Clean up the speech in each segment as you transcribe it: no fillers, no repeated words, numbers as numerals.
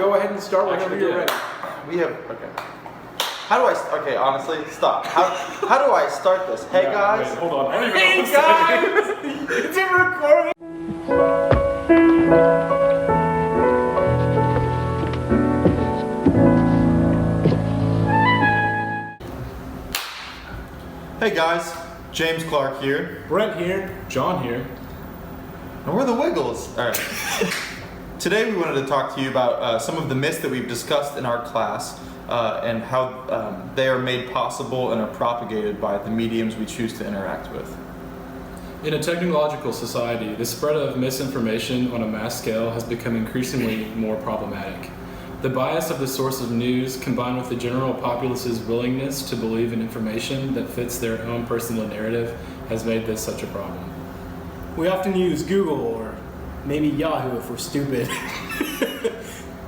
go ahead and start whenever you're ready. We have, okay. How do I, okay, honestly, stop. How do I start this? Hey guys. Wait, hold on. I don't even Hey know what guys! It's a recording! Hey guys, James Clark here. Brent here. John here. And we're the Wiggles. All right. Today we wanted to talk to you about some of the myths that we've discussed in our class and how they are made possible and are propagated by the mediums we choose to interact with. In a technological society, the spread of misinformation on a mass scale has become increasingly more problematic. The bias of the source of news, combined with the general populace's willingness to believe in information that fits their own personal narrative, has made this such a problem. We often use Google or maybe Yahoo if we're stupid.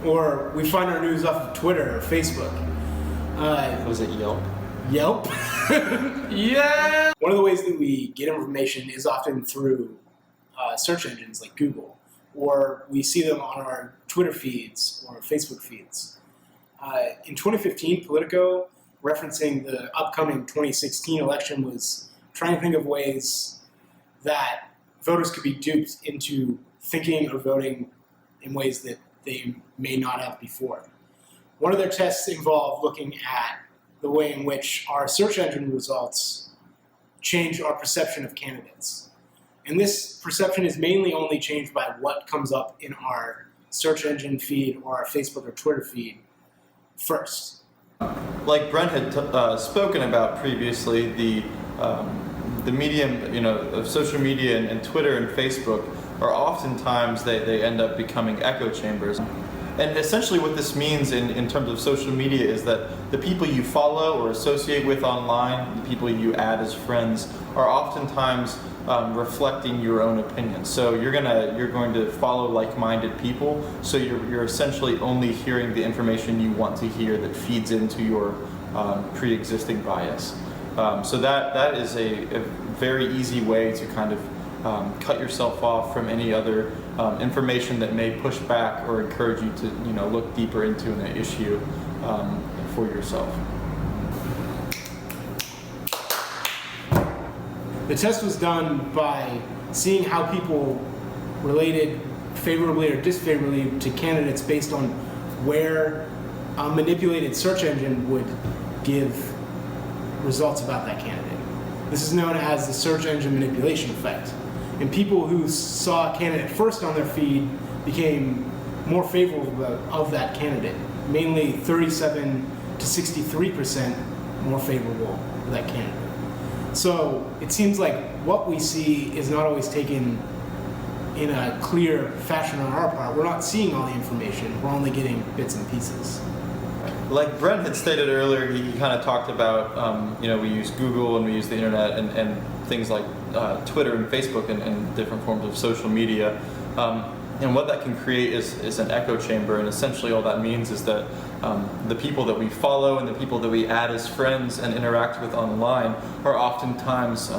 Or we find our news off of Twitter or Facebook. Was it Yelp? Yelp? Yeah! One of the ways that we get information is often through search engines like Google, or we see them on our Twitter feeds or Facebook feeds. In 2015, Politico, referencing the upcoming 2016 election, was trying to think of ways that voters could be duped into thinking or voting in ways that they may not have before. One of their tests involved looking at the way in which our search engine results change our perception of candidates. And this perception is mainly only changed by what comes up in our search engine feed or our Facebook or Twitter feed first. Like Brent had spoken about previously, the medium, of social media and Twitter and Facebook are oftentimes they end up becoming echo chambers. And essentially what this means in terms of social media is that the people you follow or associate with online, the people you add as friends, are oftentimes reflecting your own opinions. So you're going to follow like-minded people, so you're essentially only hearing the information you want to hear that feeds into your pre-existing bias. So that is a very easy way to kind of cut yourself off from any other information that may push back or encourage you to look deeper into an issue for yourself. The test was done by seeing how people related favorably or disfavorably to candidates based on where a manipulated search engine would give results about that candidate. This is known as the search engine manipulation effect. And people who saw a candidate first on their feed became more favorable of that candidate, mainly 37 to 63% more favorable of that candidate. So it seems like what we see is not always taken in a clear fashion on our part. We're not seeing all the information, we're only getting bits and pieces. Like Brent had stated earlier, he kind of talked about, we use Google and we use the internet and things like Twitter and Facebook and different forms of social media. And what that can create is an echo chamber, and essentially all that means is that the people that we follow and the people that we add as friends and interact with online are oftentimes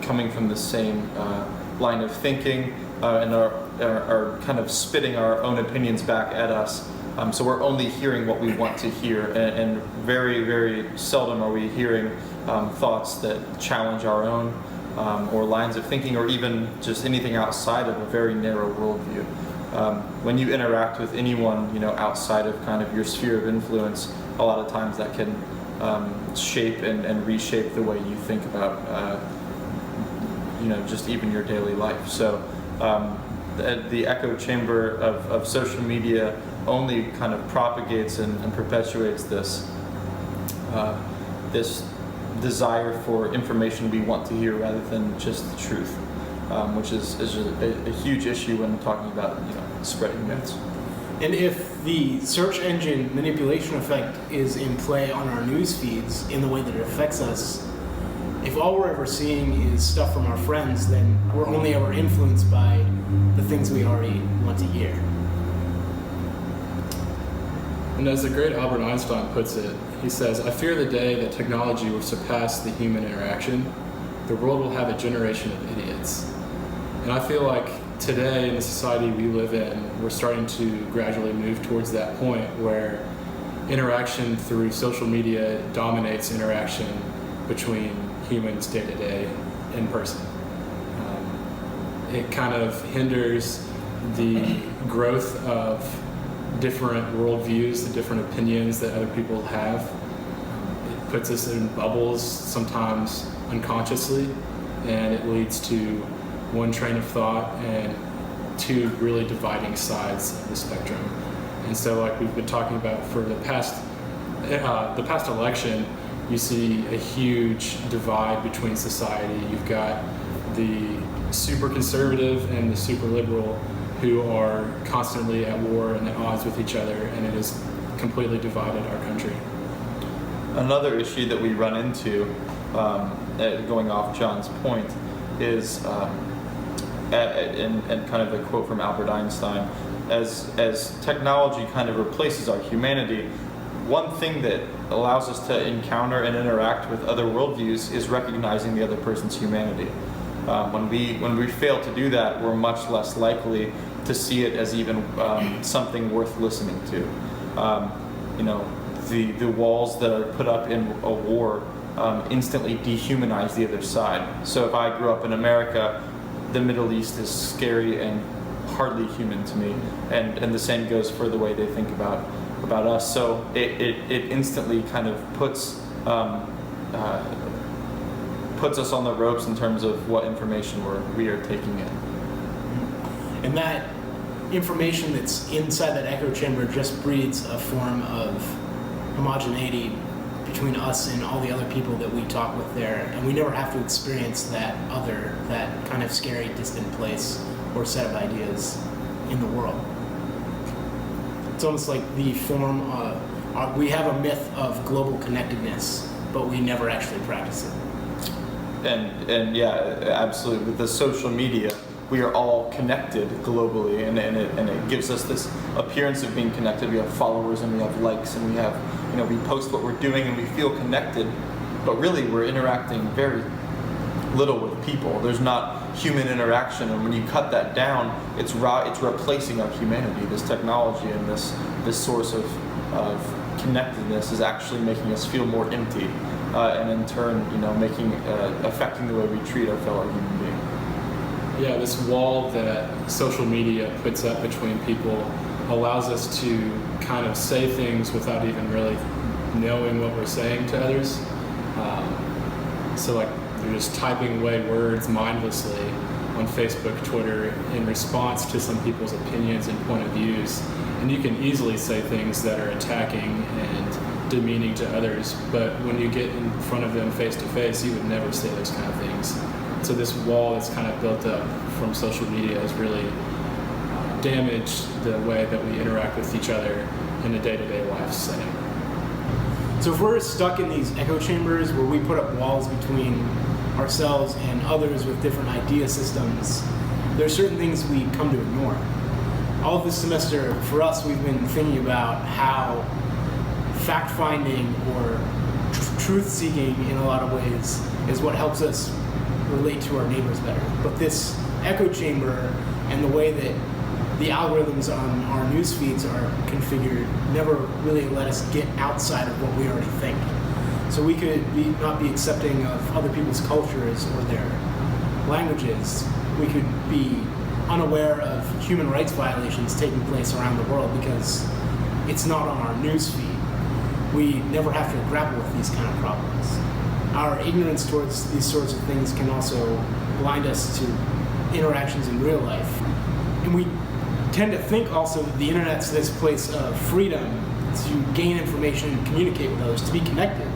coming from the same line of thinking and are kind of spitting our own opinions back at us. So we're only hearing what we want to hear, and very, very seldom are we hearing thoughts that challenge our own or lines of thinking, or even just anything outside of a very narrow worldview. When you interact with anyone, outside of kind of your sphere of influence, a lot of times that can shape and reshape the way you think about, just even your daily life. So the echo chamber of social media only kind of propagates and perpetuates this desire for information we want to hear rather than just the truth, which is a huge issue when talking about spreading myths. And if the search engine manipulation effect is in play on our news feeds in the way that it affects us, if all we're ever seeing is stuff from our friends, then we're only ever influenced by the things we already want to hear. And as the great Albert Einstein puts it, he says, "I fear the day that technology will surpass the human interaction. The world will have a generation of idiots." And I feel like today in the society we live in, we're starting to gradually move towards that point where interaction through social media dominates interaction between humans day to day in person. It kind of hinders the growth of different worldviews, the different opinions that other people have. It puts us in bubbles, sometimes unconsciously, and it leads to one train of thought and two really dividing sides of the spectrum. And so, like we've been talking about for the past election, you see a huge divide between society. You've got the super conservative and the super liberal who are constantly at war and at odds with each other, and it has completely divided our country. Another issue that we run into, going off John's point, is, and kind of a quote from Albert Einstein, as technology kind of replaces our humanity, one thing that allows us to encounter and interact with other worldviews is recognizing the other person's humanity. When we fail to do that, we're much less likely to see it as even something worth listening to. The walls that are put up in a war instantly dehumanize the other side. So if I grew up in America, the Middle East is scary and hardly human to me, and the same goes for the way they think about us. So it instantly kind of puts us on the ropes in terms of what information we are taking in. And that information that's inside that echo chamber just breeds a form of homogeneity between us and all the other people that we talk with there, and we never have to experience that kind of scary, distant place or set of ideas in the world. It's almost like the form we have a myth of global connectedness, but we never actually practice it. And yeah, absolutely. With the social media, we are all connected globally, and it gives us this appearance of being connected. We have followers and we have likes, and we post what we're doing and we feel connected, but really we're interacting very little with people. There's not human interaction, and when you cut that down, it's replacing our humanity. This technology and this source of connectedness is actually making us feel more empty, and in turn, affecting the way we treat our fellow human being. Yeah, this wall that social media puts up between people allows us to kind of say things without even really knowing what we're saying to others. So like you're just typing away words mindlessly on Facebook, Twitter, in response to some people's opinions and point of views. And you can easily say things that are attacking and demeaning to others, but when you get in front of them face to face, you would never say those kind of things. So this wall that's kind of built up from social media has really damaged the way that we interact with each other in a day-to-day life setting. So if we're stuck in these echo chambers where we put up walls between ourselves and others with different idea systems, there are certain things we come to ignore. All of this semester, for us, we've been thinking about how fact-finding or truth-seeking in a lot of ways is what helps us relate to our neighbors better. But this echo chamber and the way that the algorithms on our news feeds are configured never really let us get outside of what we already think. So we could not be accepting of other people's cultures or their languages. We could be unaware of human rights violations taking place around the world because it's not on our news feed. We never have to grapple with these kind of problems. Our ignorance towards these sorts of things can also blind us to interactions in real life. And we tend to think also that the internet's this place of freedom to gain information and communicate with others, to be connected.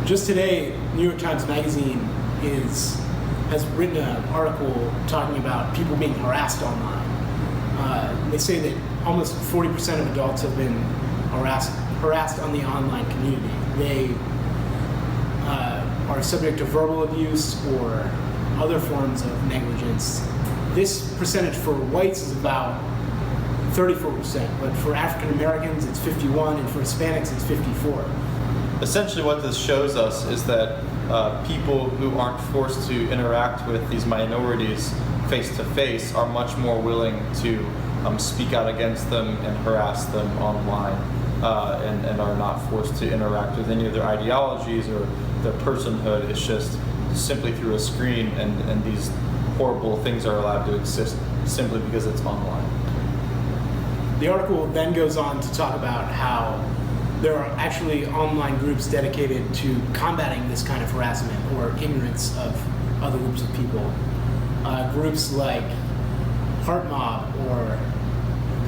Just today, New York Times Magazine has written an article talking about people being harassed online. They say that almost 40% of adults have been harassed on the online community. They are subject to verbal abuse or other forms of negligence. This percentage for whites is about 34%, but for African Americans it's 51%, and for Hispanics it's 54%. Essentially what this shows us is that people who aren't forced to interact with these minorities face to face are much more willing to speak out against them and harass them online, and are not forced to interact with any of their ideologies or their personhood. It's just simply through a screen, and these horrible things are allowed to exist simply because it's online. The article then goes on to talk about how there are actually online groups dedicated to combating this kind of harassment or ignorance of other groups of people. Groups like HeartMob or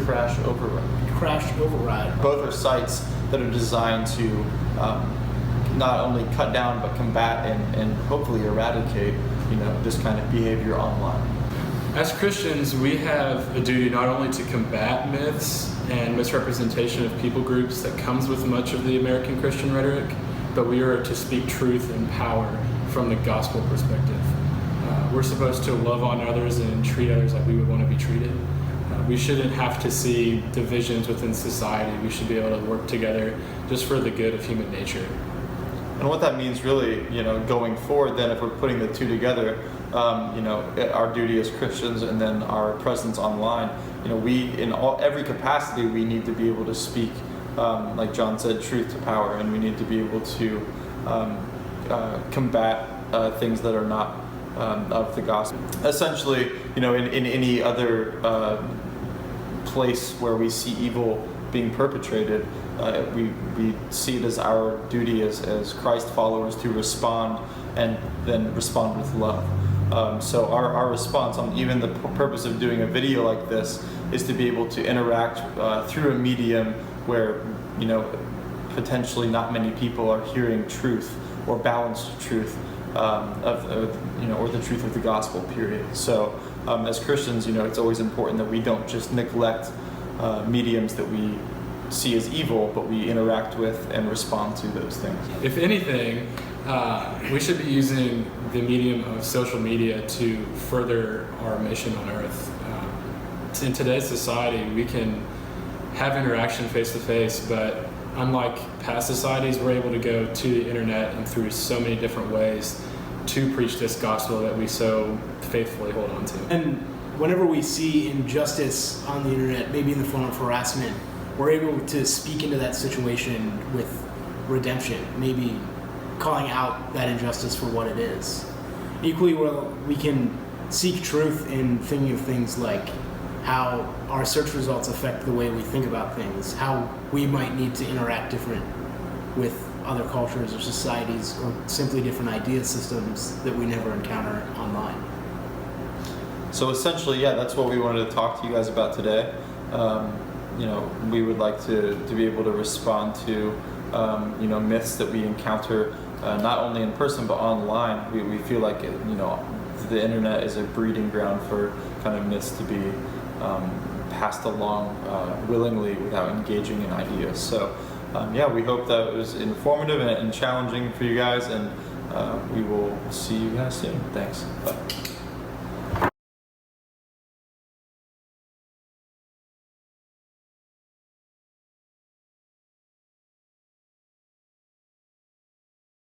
Crash Override. Both are sites that are designed to not only cut down but combat and hopefully eradicate, this kind of behavior online. As Christians, we have a duty not only to combat myths and misrepresentation of people groups that comes with much of the American Christian rhetoric, but we are to speak truth and power from the gospel perspective. We're supposed to love on others and treat others like we would want to be treated. We shouldn't have to see divisions within society. We should be able to work together just for the good of human nature. And what that means really, going forward then, if we're putting the two together, our duty as Christians and then our presence online, we, in every capacity, we need to be able to speak, like John said, truth to power, and we need to be able to combat things that are not of the gospel. Essentially, in any other place where we see evil being perpetrated, we see it as our duty as Christ followers to respond, and then respond with love. So our response on even the purpose of doing a video like this is to be able to interact through a medium where potentially not many people are hearing truth or balanced truth or the truth of the gospel, period. So as Christians, it's always important that we don't just neglect mediums that we see as evil, but we interact with and respond to those things. If anything, we should be using the medium of social media to further our mission on earth. In today's society, we can have interaction face to face, but unlike past societies, we're able to go to the internet and through so many different ways to preach this gospel that we so faithfully hold on to. And whenever we see injustice on the internet, maybe in the form of harassment, we're able to speak into that situation with redemption, maybe calling out that injustice for what it is. Equally well, we can seek truth in thinking of things like how our search results affect the way we think about things, how we might need to interact different with other cultures or societies, or simply different idea systems that we never encounter online. So essentially, that's what we wanted to talk to you guys about today. We would like to be able to respond to myths that we encounter not only in person but online. We feel like the internet is a breeding ground for kind of myths to be passed along willingly without engaging in ideas. So we hope that it was informative and challenging for you guys, and we will see you guys soon. Thanks. Bye.